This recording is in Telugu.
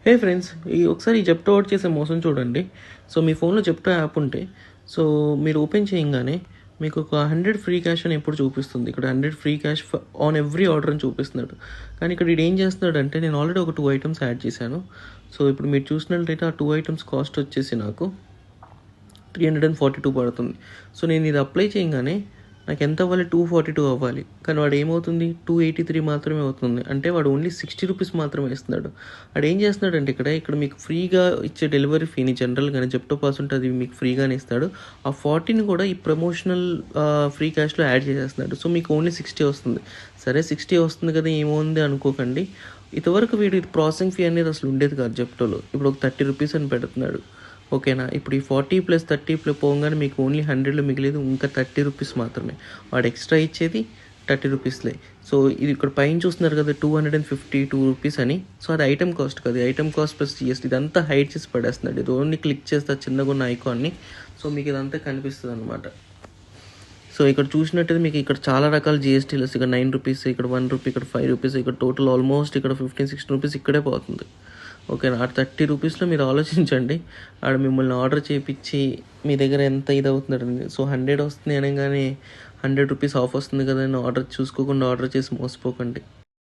హే ఫ్రెండ్స్, ఒకసారి ఈ జెప్టో అవుట్ చేసే మోసం చూడండి. సో మీ ఫోన్లో జెప్టో యాప్ ఉంటే, సో మీరు ఓపెన్ చేయగానే మీకు ఒక 100 ఫ్రీ క్యాష్ అని ఎప్పుడు చూపిస్తుంది. ఇక్కడ 100 free cash on every order అని చూపిస్తున్నాడు. కానీ ఇక్కడ ఇది ఏం చేస్తున్నాడంటే, నేను ఆల్రెడీ ఒక 2 ఐటమ్స్ యాడ్ చేశాను. సో ఇప్పుడు మీరు చూసినట్లయితే ఆ 2 ఐటమ్స్ కాస్ట్ వచ్చేసి నాకు 342 పడుతుంది. సో నేను ఇది అప్లై చేయగానే నాకు ఎంత అవ్వాలి, 242 అవ్వాలి. కానీ వాడు ఏమవుతుంది, 283 మాత్రమే అవుతుంది. అంటే వాడు ఓన్లీ 60 రూపీస్ మాత్రమే ఇస్తున్నాడు. వాడు ఏం చేస్తున్నాడు అంటే, ఇక్కడ మీకు ఫ్రీగా ఇచ్చే డెలివరీ ఫీని జనరల్గానే జెప్టో పాస్ ఉంటే అది మీకు ఫ్రీగానే ఇస్తాడు. ఆ 40ని కూడా ఈ ప్రమోషనల్ ఫ్రీ క్యాష్లో యాడ్ చేసేస్తున్నాడు. సో మీకు ఓన్లీ 60 వస్తుంది. సరే 60 వస్తుంది కదా, ఏమోంది అనుకోకండి. ఇంతవరకు వీడు ప్రాసెసింగ్ ఫీ అనేది అసలు ఉండేది కాదు జెప్టోలో. ఇప్పుడు ఒక 30 రూపీస్ అని పెడుతున్నాడు. ఓకేనా. ఇప్పుడు ఈ 40 + 30 పోగానే మీకు ఓన్లీ 100లో మిగిలేదు ఇంకా 30 రూపీస్ మాత్రమే. వాడు ఎక్స్ట్రా ఇచ్చేది 30 రూపీస్లే. సో ఇది ఇక్కడ పైన చూస్తున్నారు కదా, 252 రూపీస్ అని. సో అది ఐటమ్ కాస్ట్ కాదు, ఐటమ్ కాస్ట్ ప్లస్ GST ఇదంతా హైడ్ చేసి పడేస్తున్నాడు. ఇది ఓన్లీ క్లిక్ చేస్తే చిన్నగా ఉన్న ఐకాన్ని, సో మీకు ఇదంతా కనిపిస్తుంది అనమాట. సో ఇక్కడ చూసినట్టయితే మీకు ఇక్కడ చాలా రకాల GSTలు, ఇక్కడ 9 రూపీస్, ఇక్కడ 1 రూపీ, ఇక్కడ 5 రూపీస్, ఇక్కడ టోటల్ ఆల్మోస్ట్ ఇక్కడ 15-16 రూపీస్ ఇక్కడే పోతుంది. ఓకేనా. ఆ 30 రూపీస్లో మీరు ఆలోచించండి, ఆడ మిమ్మల్ని ఆర్డర్ చేయించి మీ దగ్గర ఎంత ఇది అవుతుందండి. సో 100 వస్తుంది అనగానే 100 రూపీస్ ఆఫ్ వస్తుంది కదా అని ఆర్డర్ చూసుకోకుండా ఆర్డర్ చేసి మోసపోకండి.